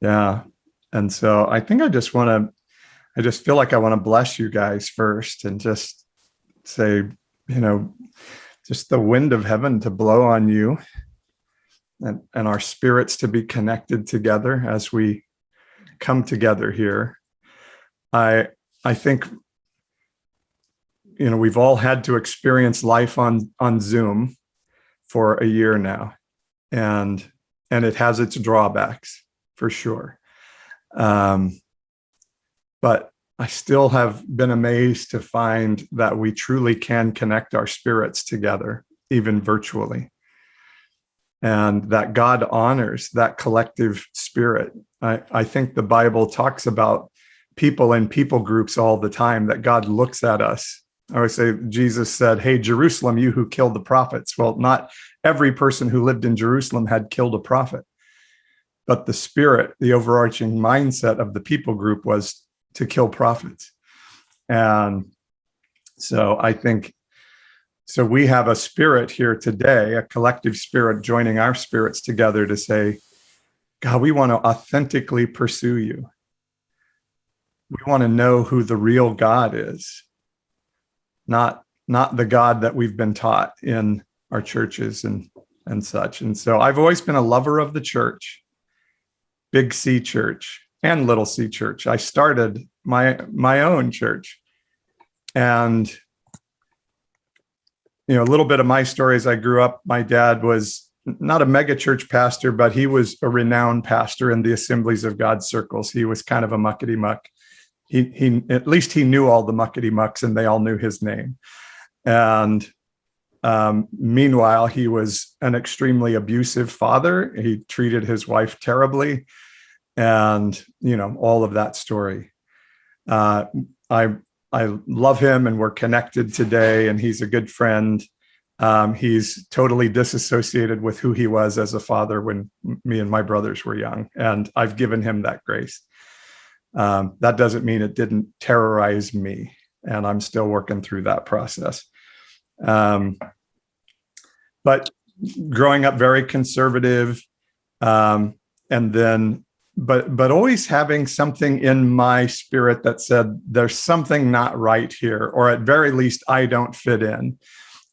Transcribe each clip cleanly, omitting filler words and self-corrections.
Yeah. And so I think I just feel like I want to bless you guys first and just say, you know, just the wind of heaven to blow on you and our spirits to be connected together as we come together here. I think, we've all had to experience life on Zoom for a year now, and it has its drawbacks for sure. But I still have been amazed to find that we truly can connect our spirits together, even virtually, and that God honors that collective spirit. I think the Bible talks about people in people groups all the time, that God looks at us. I always say, Jesus said, "Hey, Jerusalem, you who killed the prophets." Well, not every person who lived in Jerusalem had killed a prophet, but the spirit, the overarching mindset of the people group was to kill prophets. And so I think, so we have a spirit here today, a collective spirit joining our spirits together to say, God, we want to authentically pursue you. We want to know who the real God is, not the God that we've been taught in our churches and such. And so I've always been a lover of the church, big C church and little C church. I started my own church. And, a little bit of my story as I grew up, my dad was not a mega church pastor, but he was a renowned pastor in the Assemblies of God circles. He was kind of a muckety muck. He at least he knew all the muckety mucks and they all knew his name. And meanwhile, he was an extremely abusive father. He treated his wife terribly, and all of that story. I love him, and we're connected today, and he's a good friend. He's totally disassociated with who he was as a father when me and my brothers were young, and I've given him that grace. That doesn't mean it didn't terrorize me, and I'm still working through that process. But growing up very conservative, and then but always having something in my spirit that said there's something not right here, or at very least I don't fit in.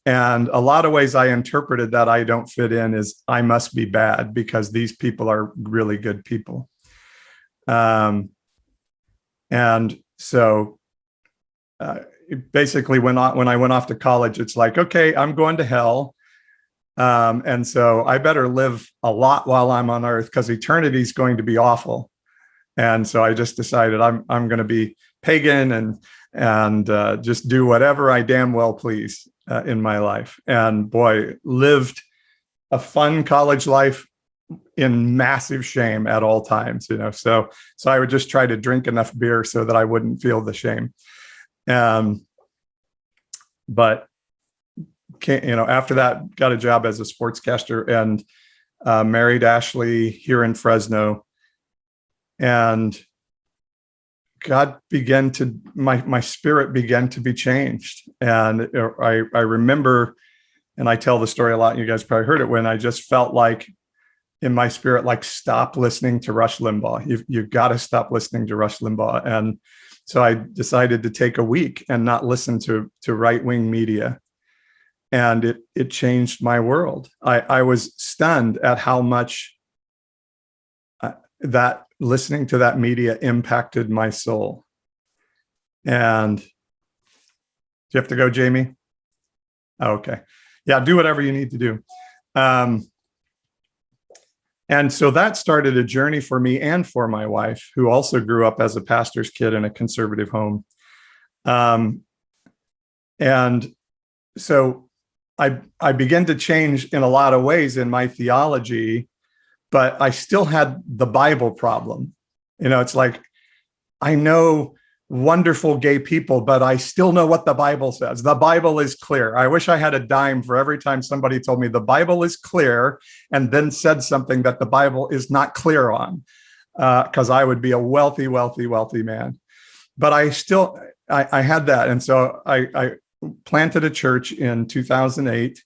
And a lot of ways I interpreted that I don't fit in is I must be bad because these people are really good people. And so basically when I went off to college, it's like, okay, I'm going to hell. And so I better live a lot while I'm on earth because eternity is going to be awful. And so I just decided I'm going to be pagan and just do whatever I damn well please in my life. And boy, lived a fun college life in massive shame at all times, So I would just try to drink enough beer so that I wouldn't feel the shame. But after that, got a job as a sportscaster and married Ashley here in Fresno. And God began to, my spirit began to be changed. And I remember, and I tell the story a lot, and you guys probably heard it, when I just felt like in my spirit, like, stop listening to Rush Limbaugh. You've got to stop listening to Rush Limbaugh. And so I decided to take a week and not listen to right-wing media. And it changed my world. I was stunned at how much that listening to that media impacted my soul. And do you have to go, Jamie? Oh, okay. Yeah, do whatever you need to do. And so that started a journey for me and for my wife, who also grew up as a pastor's kid in a conservative home. And so I began to change in a lot of ways in my theology, but I still had the Bible problem. It's like, I know wonderful gay people, but I still know what the Bible says. The Bible is clear. I wish I had a dime for every time somebody told me the Bible is clear and then said something that the Bible is not clear on, because I would be a wealthy, wealthy, wealthy man. But I had that. And so I planted a church in 2008,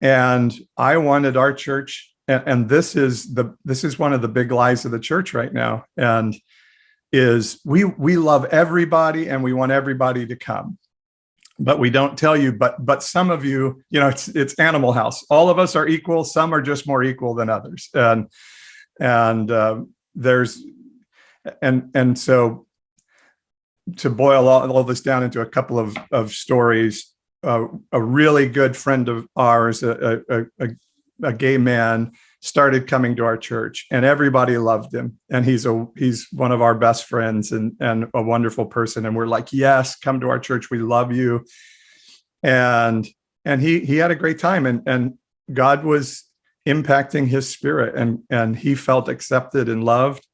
and I wanted our church and this is one of the big lies of the church right now, and is we love everybody and we want everybody to come, but we don't tell you, but some of you, it's Animal House. All of us are equal. Some are just more equal than others, and so to boil all this down into a couple of stories, a really good friend of ours, a gay man, started coming to our church, and everybody loved him. And he's one of our best friends and a wonderful person. And we're like, yes, come to our church. We love you. And he had a great time, and God was impacting his spirit, and he felt accepted and loved.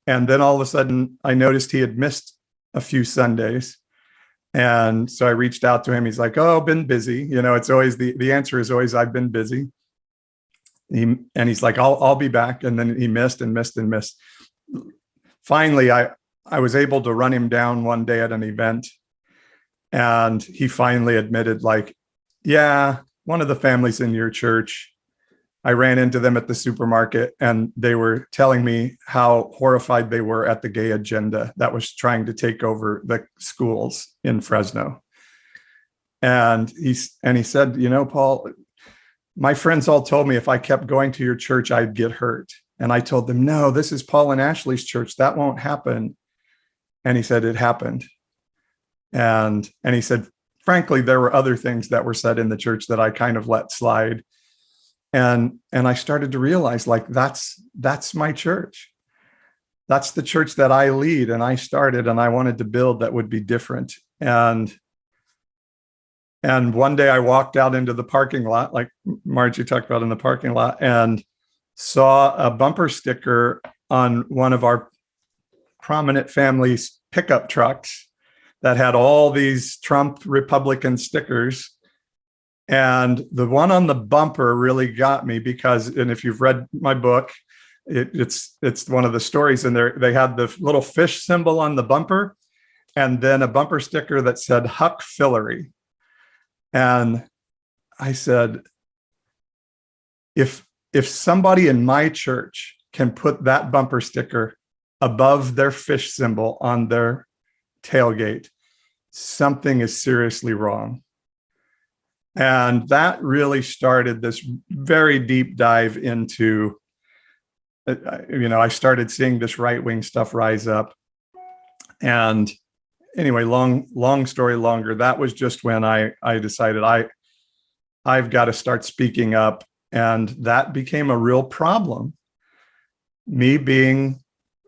And then all of a sudden I noticed he had missed a few Sundays. And so I reached out to him. He's like, oh, been busy. It's always the answer is always, I've been busy. He's like, I'll be back. And then he missed and missed and missed. Finally, I was able to run him down one day at an event. And he finally admitted, like, yeah, one of the families in your church, I ran into them at the supermarket, and they were telling me how horrified they were at the gay agenda that was trying to take over the schools in Fresno. And he said, Paul, my friends all told me if I kept going to your church, I'd get hurt. And I told them, no, this is Paul and Ashley's church. That won't happen. And he said, it happened. And he said, frankly, there were other things that were said in the church that I kind of let slide. And I started to realize, like, that's my church. That's the church that I lead and I started, and I wanted to build that would be different. And one day I walked out into the parking lot, like Margie talked about, in the parking lot, and saw a bumper sticker on one of our prominent families' pickup trucks that had all these Trump Republican stickers. And the one on the bumper really got me because, and if you've read my book, it's one of the stories in there. They had the little fish symbol on the bumper, and then a bumper sticker that said Huck Fillery. And I said, if somebody in my church can put that bumper sticker above their fish symbol on their tailgate, something is seriously wrong. And that really started this very deep dive into, I started seeing this right-wing stuff rise up. And anyway, long story longer, that was just when I decided I've got to start speaking up. And that became a real problem. Me being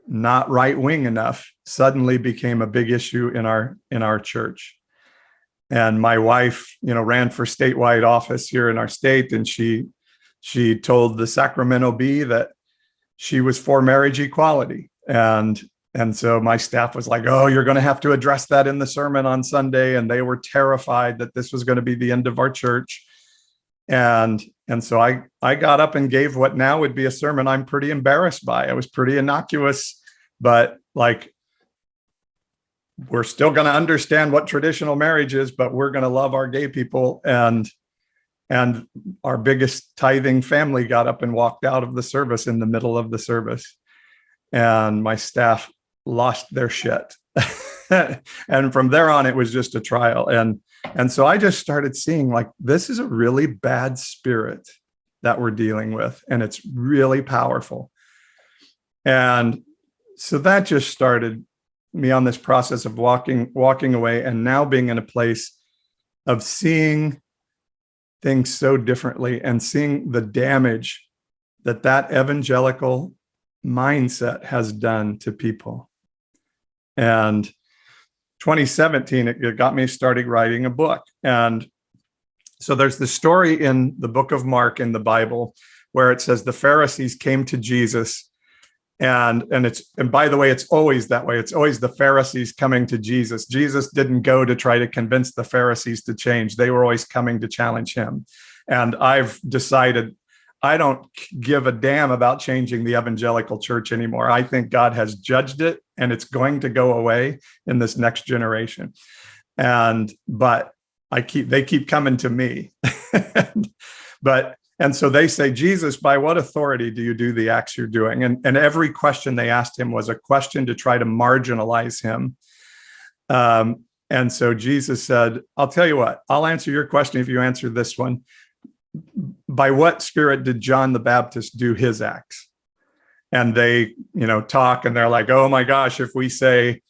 not right-wing enough suddenly became a big issue in our church. And my wife, ran for statewide office here in our state, and she told the Sacramento Bee that she was for marriage equality. And so my staff was like, oh, you're going to have to address that in the sermon on Sunday. And they were terrified that this was going to be the end of our church. And so I got up and gave what now would be a sermon I'm pretty embarrassed by. It was pretty innocuous, but like, we're still going to understand what traditional marriage is, but we're going to love our gay people. And our biggest tithing family got up and walked out of the service in the middle of the service. And my staff lost their shit. And from there on, it was just a trial. And so I just started seeing, like, this is a really bad spirit that we're dealing with, and it's really powerful. And so that just started me on this process of walking away, and now being in a place of seeing things so differently and seeing the damage that evangelical mindset has done to people. And 2017, it got me started writing a book. And so there's the story in the book of Mark in the Bible where it says the Pharisees came to Jesus. And by the way, it's always that way. It's always the Pharisees coming to Jesus. Jesus didn't go to try to convince the Pharisees to change. They were always coming to challenge him. And I've decided I don't give a damn about changing the evangelical church anymore. I think God has judged it, and it's going to go away in this next generation. But they keep coming to me. But And so they say, Jesus, by what authority do you do the acts you're doing? And every question they asked him was a question to try to marginalize him. And so Jesus said, I'll tell you what, I'll answer your question if you answer this one. By what spirit did John the Baptist do his acts? And they, talk, and they're like, oh my gosh, if we say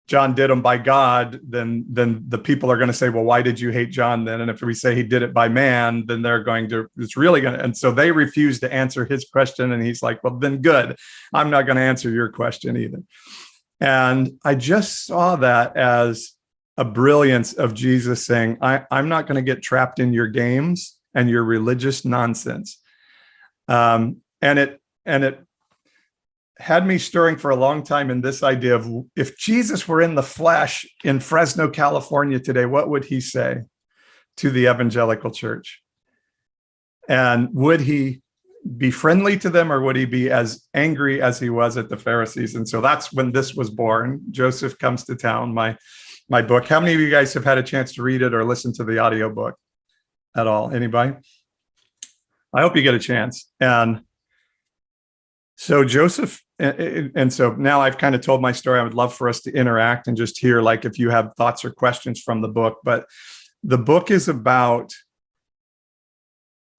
John did them by God, then the people are going to say, well, why did you hate John then? And if we say he did it by man, then it's really going to. And so they refuse to answer his question. And he's like, well, then good. I'm not going to answer your question either. And I just saw that as a brilliance of Jesus saying, I'm not going to get trapped in your games and your religious nonsense. And it had me stirring for a long time in this idea of, if Jesus were in the flesh in Fresno, California today, what would he say to the evangelical church? And would he be friendly to them, or would he be as angry as he was at the Pharisees? And so that's when this was born. Joseph Comes to Town, my book. How many of you guys have had a chance to read it or listen to the audiobook at all? Anybody? I hope you get a chance. And so Joseph, and so now I've kind of told my story. I would love for us to interact and just hear, like, if you have thoughts or questions from the book. But the book is about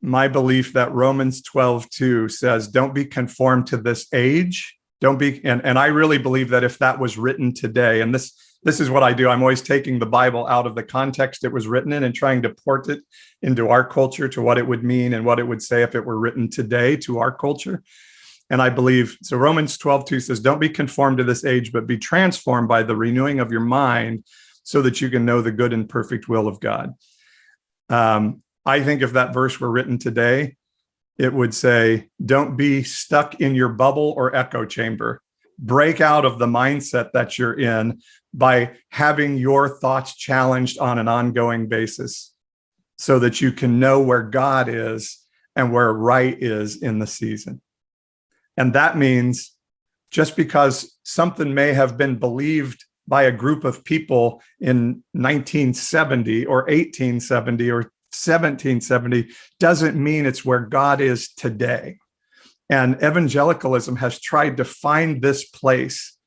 my belief that Romans 12:2 says, don't be conformed to this age. Don't be, and I really believe that if that was written today, and this is what I do, I'm always taking the Bible out of the context it was written in and trying to port it into our culture, to what it would mean and what it would say if it were written today to our culture. And I believe, so Romans 12:2 says, don't be conformed to this age, but be transformed by the renewing of your mind so that you can know the good and perfect will of God. I think if that verse were written today, it would say, don't be stuck in your bubble or echo chamber. Break out of the mindset that you're in by having your thoughts challenged on an ongoing basis so that you can know where God is and where right is in the season. And that means just because something may have been believed by a group of people in 1970 or 1870 or 1770 doesn't mean it's where God is today. And evangelicalism has tried to find this place.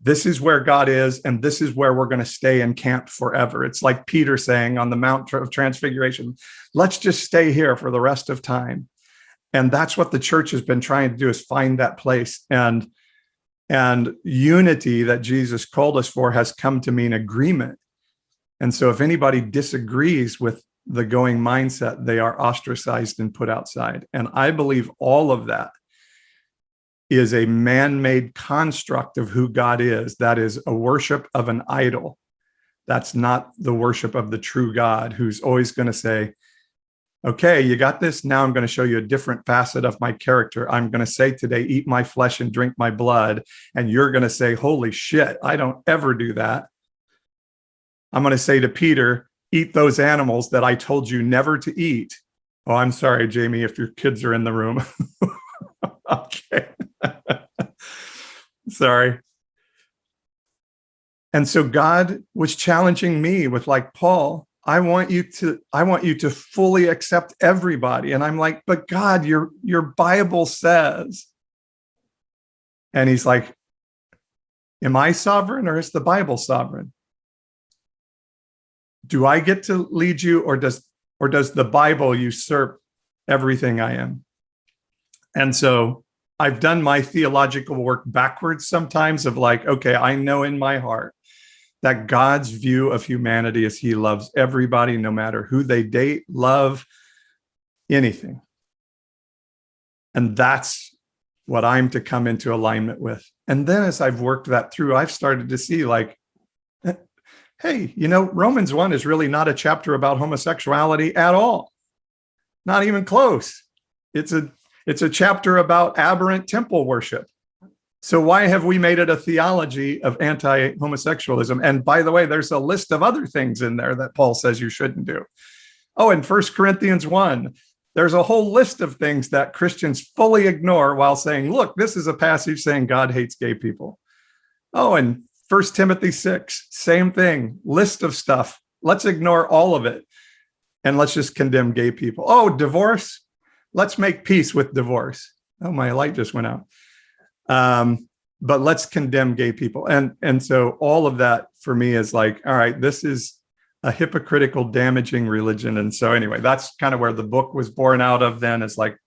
This is where God is, and this is where we're going to stay and camp forever. It's like Peter saying on the Mount of Transfiguration, let's just stay here for the rest of time. And that's what the church has been trying to do, is find that place. And unity that Jesus called us for has come to mean agreement. And so if anybody disagrees with the going mindset, they are ostracized and put outside. And I believe all of that is a man-made construct of who God is. That is a worship of an idol. That's not the worship of the true God, who's always going to say, okay, you got this. Now I'm going to show you a different facet of my character. I'm going to say today, eat my flesh and drink my blood. And you're going to say, holy shit, I don't ever do that. I'm going to say to Peter, eat those animals that I told you never to eat. Oh, I'm sorry, Jamie, if your kids are in the room. Okay. Sorry. And so God was challenging me with, like, Paul, I want you to fully accept everybody. And I'm like, but God, your Bible says. And he's like, am I sovereign, or is the Bible sovereign? Do I get to lead you, or does the Bible usurp everything I am? And so I've done my theological work backwards sometimes, of like, okay, I know in my heart that God's view of humanity is he loves everybody, no matter who they date, love, anything. And that's what I'm to come into alignment with. And then as I've worked that through, I've started to see, like, hey, Romans 1 is really not a chapter about homosexuality at all. Not even close. It's a chapter about aberrant temple worship. So why have we made it a theology of anti-homosexualism? And by the way, there's a list of other things in there that Paul says you shouldn't do. Oh, in 1 Corinthians 1, there's a whole list of things that Christians fully ignore while saying, look, this is a passage saying God hates gay people. Oh, and 1 Timothy 6, same thing, list of stuff. Let's ignore all of it and let's just condemn gay people. Oh, divorce. let's make peace with divorce. Oh, my light just went out. But let's condemn gay people. And so all of that for me is like, all right, this is a hypocritical, damaging religion. And so anyway, that's kind of where the book was born out of then. It's like,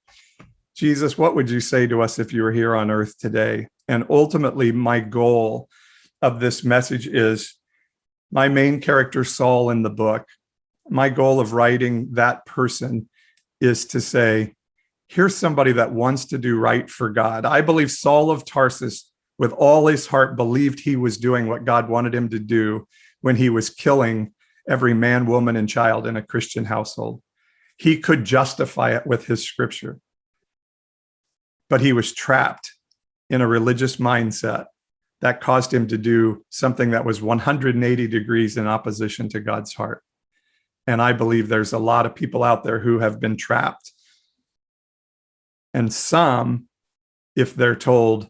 Jesus, what would you say to us if you were here on earth today? And ultimately, my goal of this message is my main character, Saul, in the book. My goal of writing that person is to say, here's somebody that wants to do right for God. I believe Saul of Tarsus, with all his heart, believed he was doing what God wanted him to do when he was killing every man, woman, and child in a Christian household. He could justify it with his scripture, but he was trapped in a religious mindset that caused him to do something that was 180 degrees in opposition to God's heart. And I believe there's a lot of people out there who have been trapped. And some, if they're told,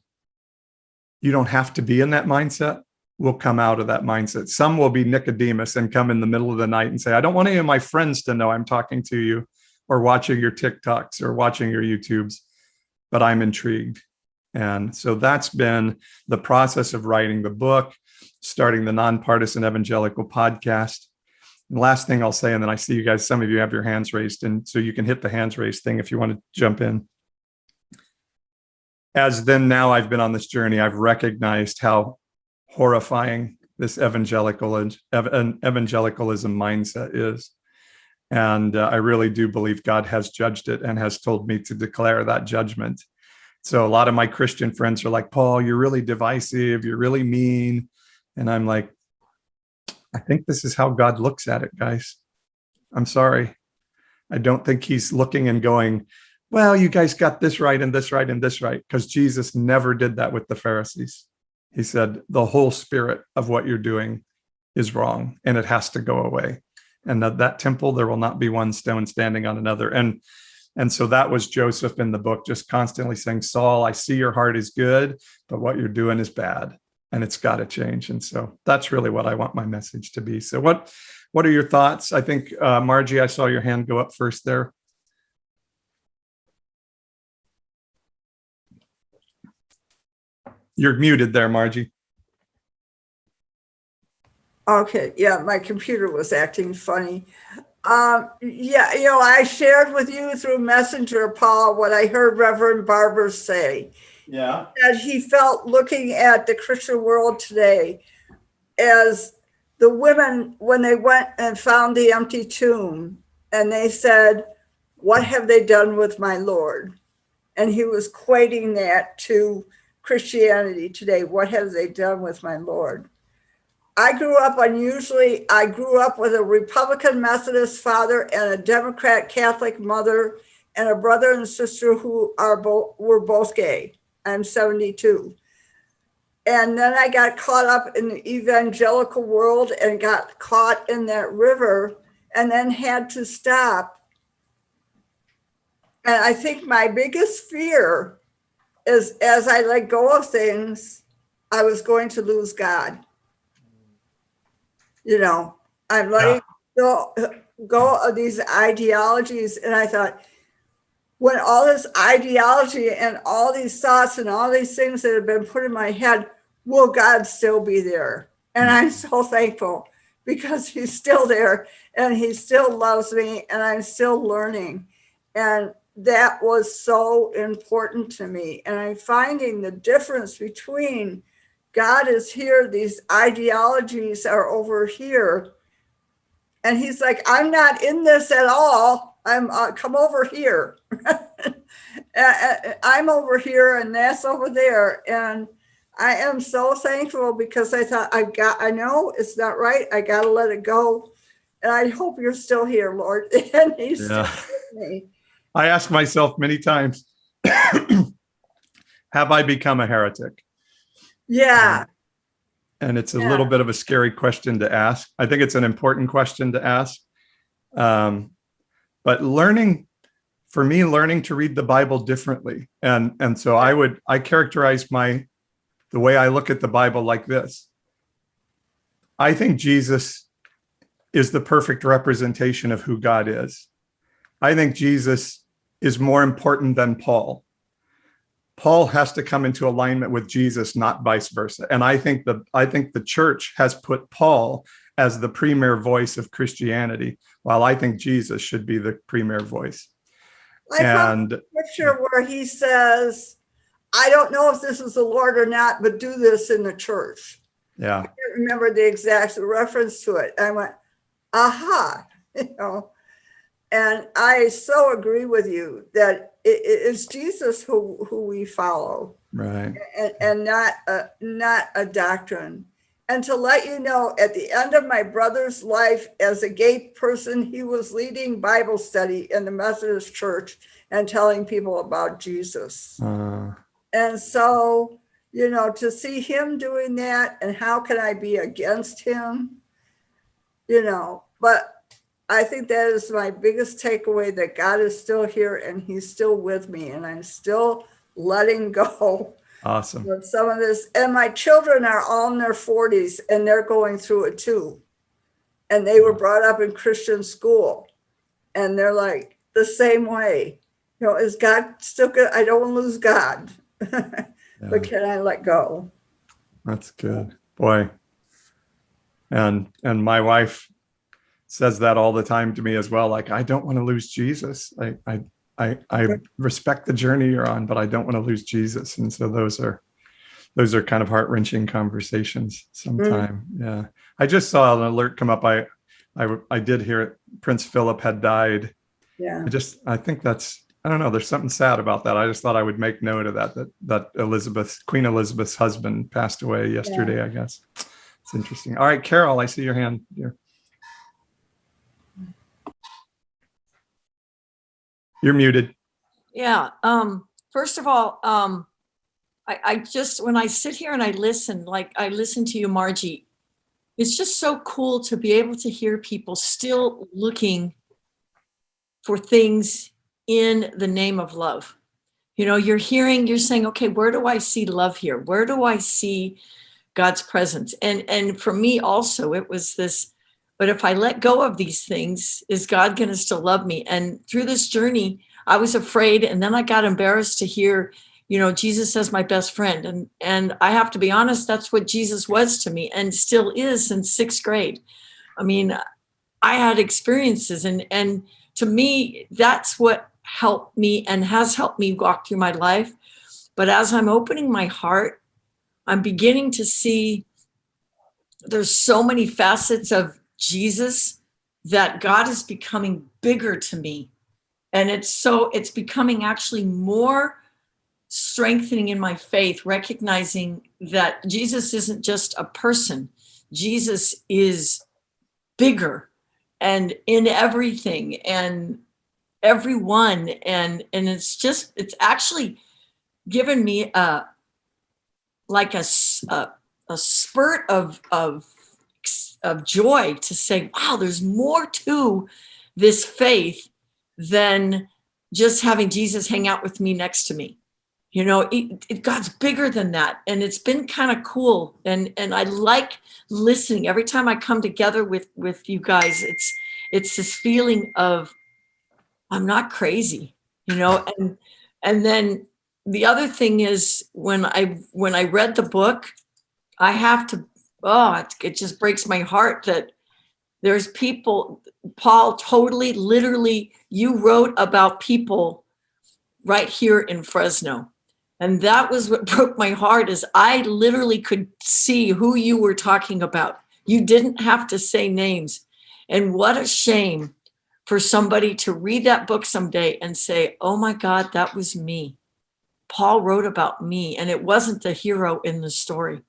you don't have to be in that mindset, will come out of that mindset. Some will be Nicodemus and come in the middle of the night and say, I don't want any of my friends to know I'm talking to you or watching your TikToks or watching your YouTubes, but I'm intrigued. And so that's been the process of writing the book, starting the Nonpartisan Evangelical podcast. And last thing I'll say, and then I see you guys, some of you have your hands raised, and so you can hit the hands raised thing if you want to jump in. As then now I've been on this journey, I've recognized how horrifying this evangelicalism mindset is. And I really do believe God has judged it and has told me to declare that judgment. So a lot of my Christian friends are like, Paul, you're really divisive, you're really mean. And I'm like, I think this is how God looks at it, guys. I'm sorry. I don't think he's looking and going, well, you guys got this right and this right and this right, because Jesus never did that with the Pharisees. He said, the whole spirit of what you're doing is wrong and it has to go away. And that temple, there will not be one stone standing on another. And so that was Joseph in the book, just constantly saying, Saul, I see your heart is good, but what you're doing is bad and it's got to change. And so that's really what I want my message to be. So what are your thoughts? I think, Margie, I saw your hand go up first there. You're muted there, Margie. Okay, yeah, my computer was acting funny. Yeah, I shared with you through Messenger, Paul, what I heard Reverend Barber say. Yeah. That he felt looking at the Christian world today as the women, when they went and found the empty tomb, and they said, what have they done with my Lord? And he was equating that to Christianity today. What have they done with my Lord? I grew up with a Republican Methodist father and a Democrat Catholic mother and a brother and sister who were both gay. I'm 72. And then I got caught up in the evangelical world and got caught in that river and then had to stop. And I think my biggest fear is, as I let go of things, I was going to lose God. I'm letting go of these ideologies. And I thought, when all this ideology and all these thoughts and all these things that have been put in my head, will God still be there? And I'm so thankful because he's still there and he still loves me and I'm still learning. And that was so important to me. And I'm finding the difference between God is here, these ideologies are over here. And he's like, I'm not in this at all. I'm come over here. I'm over here and that's over there. And I am so thankful because I thought, I know it's not right. I got to let it go. And I hope you're still here, Lord. And he's still with me. I ask myself many times, have I become a heretic? Yeah. And it's a little bit of a scary question to ask. I think it's an important question to ask. But for me, learning to read the Bible differently. And so I characterize the way I look at the Bible like this. I think Jesus is the perfect representation of who God is. I think Jesus is more important than Paul. Paul has to come into alignment with Jesus, not vice versa. And I think the church has put Paul as the premier voice of Christianity, while I think Jesus should be the premier voice. I found a scripture where he says, I don't know if this is the Lord or not, but do this in the church. Yeah. I can't remember the exact reference to it. I went, aha, and I so agree with you that it's Jesus who we follow, right? And not a doctrine. And to let you know, at the end of my brother's life as a gay person, he was leading Bible study in the Methodist Church and telling people about Jesus. And so, to see him doing that, and how can I be against him? But I think that is my biggest takeaway, that God is still here and he's still with me, and I'm still letting go. Awesome. With some of this. And my children are all in their 40s and they're going through it too. And they were brought up in Christian school and they're like the same way. Is God still good? I don't want to lose God. But can I let go? That's good. Boy. And my wife says that all the time to me as well. Like, I don't want to lose Jesus. I respect the journey you're on, but I don't want to lose Jesus. And so those are kind of heart-wrenching conversations sometime. Yeah. I just saw an alert come up. I did hear it. Prince Philip had died. Yeah. I think I don't know. There's something sad about that. I just thought I would make note of that Queen Elizabeth's husband passed away yesterday, I guess. It's interesting. All right, Carol, I see your hand here. You're muted. Yeah. First of all, I just, when I sit here and I listen, like I listen to you, Margie, it's just so cool to be able to hear people still looking for things in the name of love. You're saying, okay, where do I see love here? Where do I see God's presence? And for me also, it was this, but if I let go of these things, is God going to still love me? And through this journey, I was afraid. And then I got embarrassed to hear, Jesus as my best friend. And I have to be honest, that's what Jesus was to me and still is since 6th grade. I mean, I had experiences and to me, that's what helped me and has helped me walk through my life. But as I'm opening my heart, I'm beginning to see there's so many facets of Jesus that God is becoming bigger to me. And it's becoming actually more strengthening in my faith, recognizing that Jesus isn't just a person. Jesus is bigger and in everything and everyone. And it's actually given me a spurt of joy to say, wow, there's more to this faith than just having Jesus hang out with me next to me. God's bigger than that. And it's been kind of cool. And I like listening. Every time I come together with you guys, it's this feeling of I'm not crazy, and then the other thing is when I read the book, I have to, it just breaks my heart that there's people, Paul, totally, literally, you wrote about people right here in Fresno. And that was what broke my heart, is I literally could see who you were talking about. You didn't have to say names. And what a shame for somebody to read that book someday and say, oh my God, that was me. Paul wrote about me, and it wasn't the hero in the story.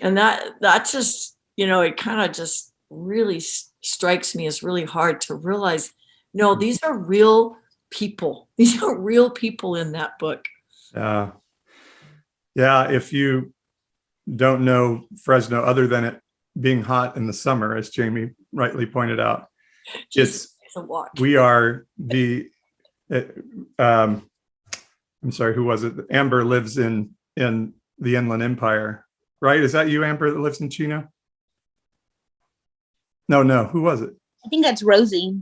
And that just, it kind of just really strikes me as really hard to realize, no, these are real people. These are real people in that book. Yeah. If you don't know Fresno, other than it being hot in the summer, as Jamie rightly pointed out, we are I'm sorry, who was it? Amber lives in the Inland Empire, right? Is that you, Amber, that lives in Chino? No. Who was it? I think that's Rosie.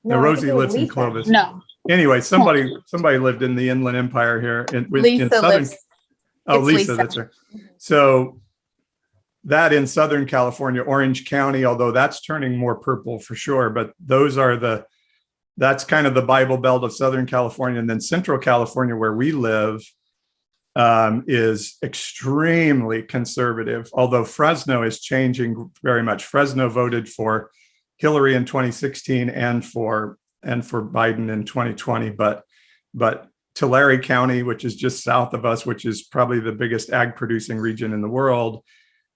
No, Rosie lives in Clovis. No. anyway, somebody lived in the Inland Empire here in Southern. Oh, Lisa, that's right. So that in Southern California, Orange County, although that's turning more purple for sure, but that's kind of the Bible Belt of Southern California. And then Central California, where we live, is extremely conservative, although Fresno is changing very much. Fresno voted for Hillary in 2016 and for Biden in 2020, but Tulare County, which is just south of us, which is probably the biggest ag producing region in the world.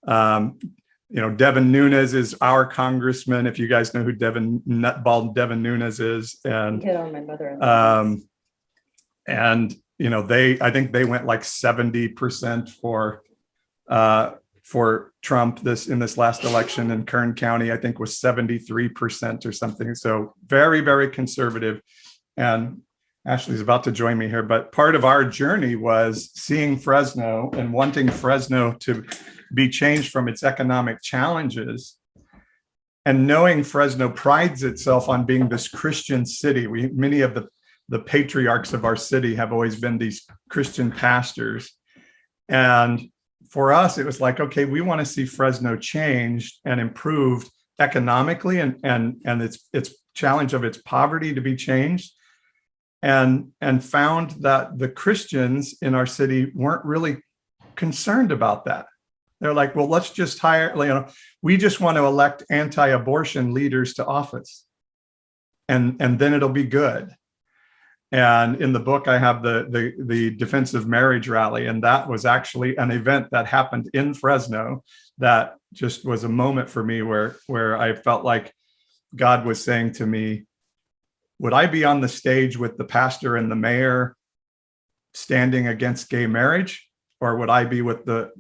Devin Nunes is our congressman. If you guys know who Nutball Devin Nunes is, and hit on my mother-in-law. I think they went like 70% for Trump in this last election, and Kern County, I think, was 73% or something. So very, very conservative. And Ashley's about to join me here, but part of our journey was seeing Fresno and wanting Fresno to be changed from its economic challenges, and knowing Fresno prides itself on being this Christian city. Many of the patriarchs of our city have always been these Christian pastors. And for us, it was like, okay, we want to see Fresno changed and improved economically, and its challenge of its poverty to be changed. And found that the Christians in our city weren't really concerned about that. They're like, well, let's just we just want to elect anti-abortion leaders to office, and then it'll be good. And in the book, I have the Defense of Marriage rally, and that was actually an event that happened in Fresno that just was a moment for me where I felt like God was saying to me, would I be on the stage with the pastor and the mayor standing against gay marriage, or would I be with the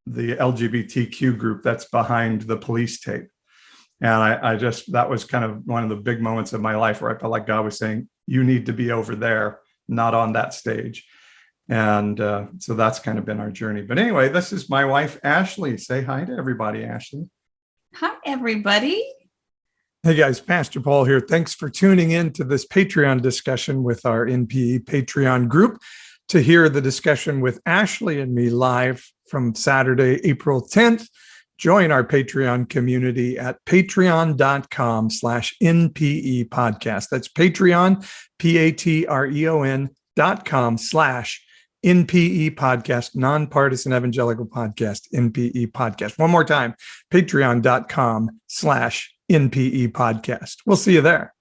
LGBTQ group that's behind the police tape? And that was kind of one of the big moments of my life where I felt like God was saying, you need to be over there, not on that stage. And so that's kind of been our journey. But anyway, this is my wife, Ashley. Say hi to everybody, Ashley. Hi, everybody. Hey guys, Pastor Paul here. Thanks for tuning in to this Patreon discussion with our NPE Patreon group. To hear the discussion with Ashley and me live from Saturday, April 10th, join our Patreon community at patreon.com/NPE podcast. That's Patreon, patreon.com/NPE podcast, nonpartisan evangelical podcast, NPE podcast. One more time, patreon.com/NPE podcast. We'll see you there.